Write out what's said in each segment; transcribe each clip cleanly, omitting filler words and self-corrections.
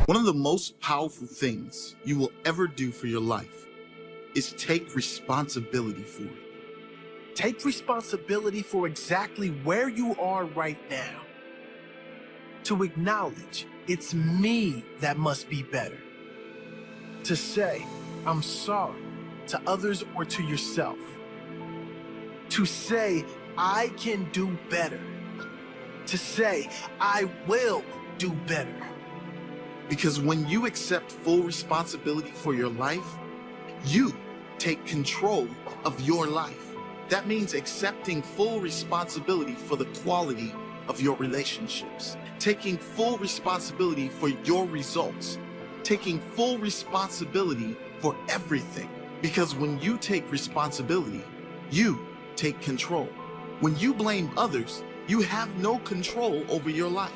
One of the most powerful things you will ever do for your life is take responsibility for it. Take responsibility for exactly where you are right now. To acknowledge it's me that must be better. To say, I'm sorry to others or to yourself. To say, I can do better. To say, I will do better. Because when you accept full responsibility for your life, you take control of your life. That means accepting full responsibility for the quality of your relationships, taking full responsibility for your results, taking full responsibility for everything. Because when you take responsibility, you take control. When you blame others, you have no control over your life.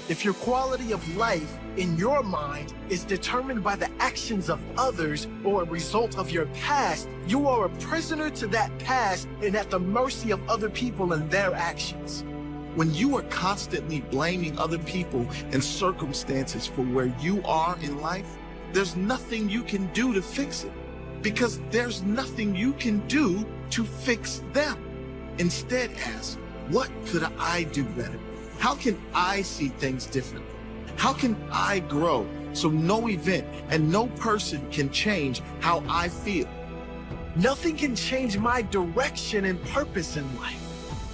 If your quality of life in your mind is determined by the actions of others or a result of your past, you are a prisoner to that past and at the mercy of other people and their actions. When you are constantly blaming other people and circumstances for where you are in life, there's nothing you can do to fix it, because there's nothing you can do to fix them. Instead, ask, what could I do better? How can I see things differently? How can I grow so no event and no person can change how I feel? Nothing can change my direction and purpose in life.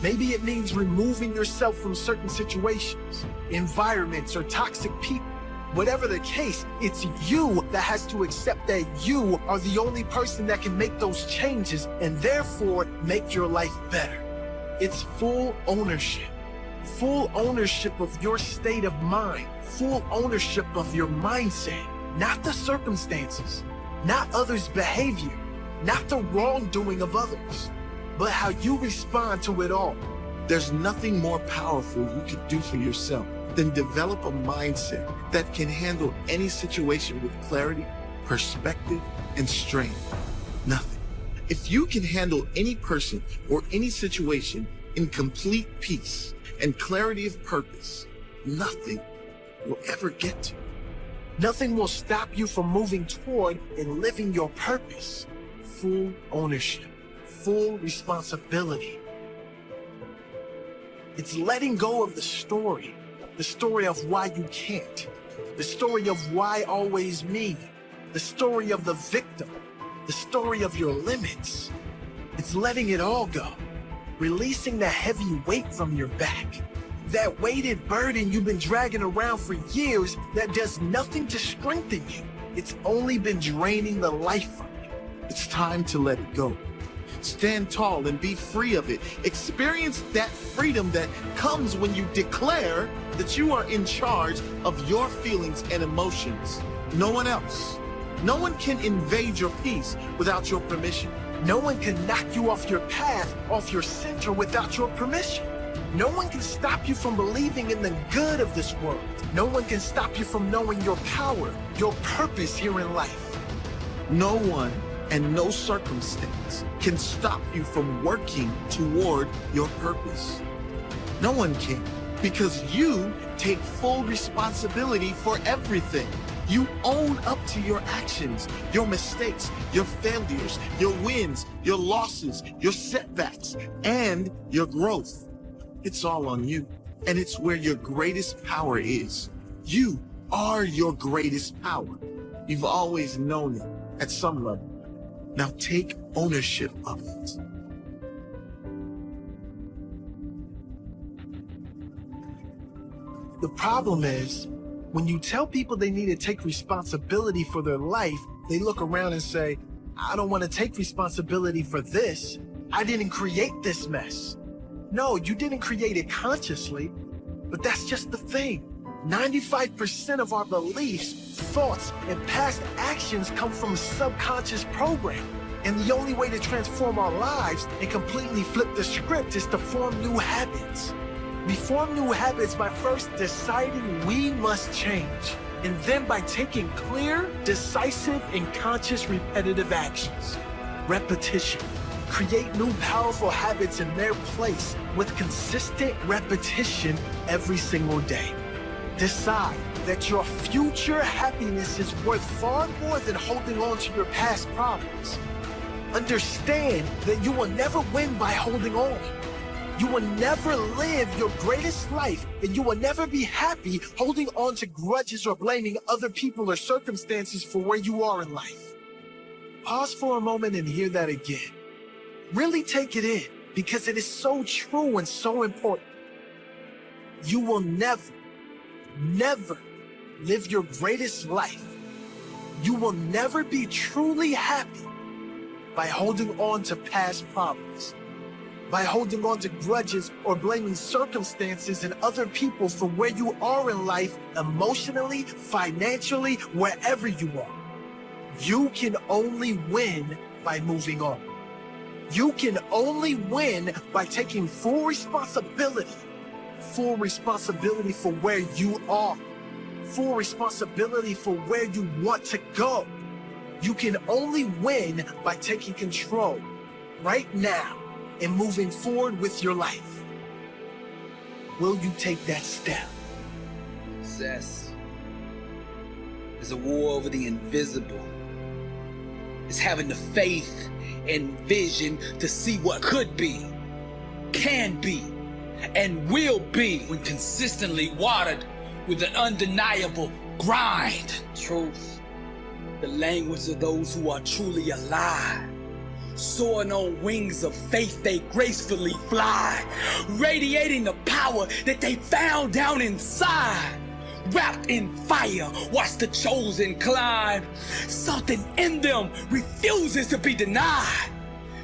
Maybe it means removing yourself from certain situations, environments, or toxic people. Whatever the case, it's you that has to accept that you are the only person that can make those changes and therefore make your life better. It's full ownership. Full ownership of your state of mind, full ownership of your mindset, not the circumstances, not others' behavior, not the wrongdoing of others, but how you respond to it all. There's nothing more powerful you could do for yourself than develop a mindset that can handle any situation with clarity, perspective, and strength. Nothing. If you can handle any person or any situation in complete peace and clarity of purpose, nothing will ever get to you. Nothing will stop you from moving toward and living your purpose. Full ownership, full responsibility. It's letting go of the story of why you can't, the story of why always me, the story of the victim, the story of your limits. It's letting it all go. Releasing the heavy weight from your back. That weighted burden you've been dragging around for years that does nothing to strengthen you. It's only been draining the life from you. It's time to let it go. Stand tall and be free of it. Experience that freedom that comes when you declare that you are in charge of your feelings and emotions. No one else. No one can invade your peace without your permission. No one can knock you off your path, off your center without your permission. No one can stop you from believing in the good of this world. No one can stop you from knowing your power, your purpose here in life. No one and no circumstance can stop you from working toward your purpose. No one can, because you take full responsibility for everything. You own up to your actions, your mistakes, your failures, your wins, your losses, your setbacks, and your growth. It's all on you, and it's where your greatest power is. You are your greatest power. You've always known it at some level. Now take ownership of it. The problem is, when you tell people they need to take responsibility for their life, they look around and say, I don't want to take responsibility for this. I didn't create this mess. No, you didn't create it consciously, but that's just the thing. 95% of our beliefs, thoughts, and past actions come from subconscious programming. And the only way to transform our lives and completely flip the script is to form new habits. We form new habits by first deciding we must change, and then by taking clear, decisive, and conscious repetitive actions. Repetition. Create new powerful habits in their place with consistent repetition every single day. Decide that your future happiness is worth far more than holding on to your past problems. Understand that you will never win by holding on. You will never live your greatest life, and you will never be happy holding on to grudges or blaming other people or circumstances for where you are in life. Pause for a moment and hear that again. Really take it in, because it is so true and so important. You will never live your greatest life. You will never be truly happy by holding on to past problems, by holding on to grudges or blaming circumstances and other people for where you are in life, emotionally, financially, wherever you are. You can only win by moving on. You can only win by taking full responsibility for where you are, full responsibility for where you want to go. You can only win by taking control right now and moving forward with your life. Will you take that step? Success is a war over the invisible. It's having the faith and vision to see what could be, can be, and will be when consistently watered with an undeniable grind. Truth, the language of those who are truly alive. Soaring on wings of faith, they gracefully fly, radiating the power that they found down inside. Wrapped in fire, watch the chosen climb. Something in them refuses to be denied.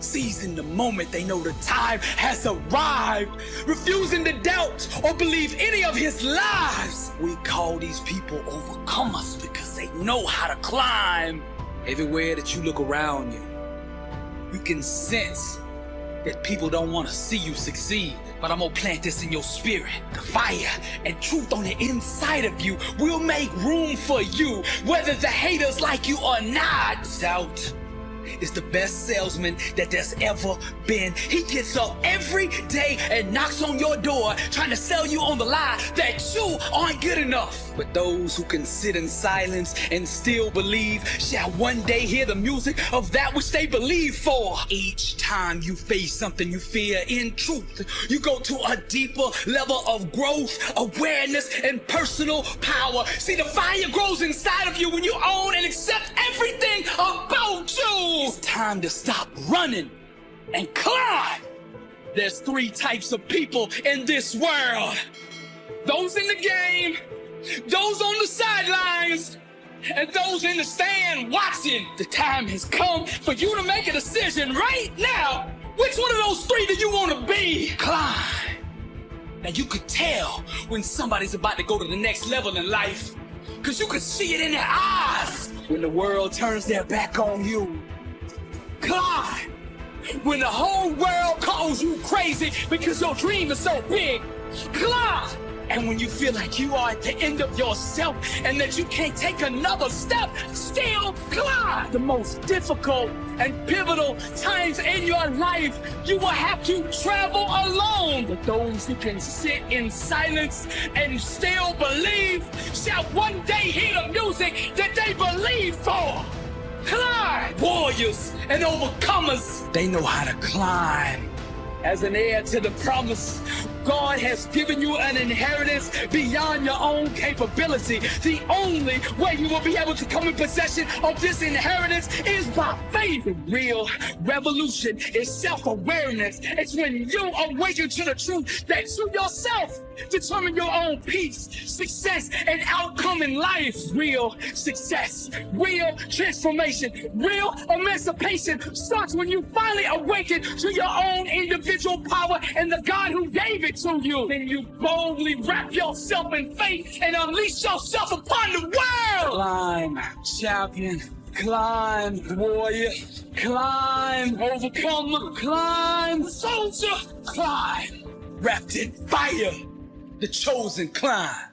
Seizing the moment, they know the time has arrived, refusing to doubt or believe any of his lies. We call these people overcomers because they know how to climb. Everywhere that you look around you, you can sense that people don't want to see you succeed. But I'm gonna plant this in your spirit. The fire and truth on the inside of you will make room for you, whether the haters like you or not. Doubt is the best salesman that there's ever been. He gets up every day and knocks on your door trying to sell you on the lie that you aren't good enough. But those who can sit in silence and still believe shall one day hear the music of that which they believe for. Each time you face something you fear, in truth, you go to a deeper level of growth, awareness, and personal power. See, the fire grows inside of you when you own and accept everything about you. It's time to stop running and climb. There's 3 types of people in this world. Those in the game, those on the sidelines, and those in the stand watching. The time has come for you to make a decision right now. Which one of those 3 do you want to be? Climb. Now you could tell when somebody's about to go to the next level in life, because you could see it in their eyes when the world turns their back on you. Climb. When the whole world calls you crazy because your dream is so big. Climb. And when you feel like you are at the end of yourself and that you can't take another step, still climb. The most difficult and pivotal times in your life, you will have to travel alone. But those who can sit in silence and still believe shall one day hear the music that they believe for. Climb! Warriors and overcomers, they know how to climb. As an heir to the promise, God has given you an inheritance beyond your own capability. The only way you will be able to come in possession of this inheritance is by faith. The real revolution is self-awareness. It's when you awaken to the truth that you yourself determine your own peace, success, and outcome in life. Real success, real transformation, real emancipation starts when you finally awaken to your own individual power and the God who gave it to you. Then you boldly wrap yourself in faith and unleash yourself upon the world. Climb, champion. Climb, warrior. Climb, overcomer. Climb, soldier. Climb, wrapped in fire. The chosen climb.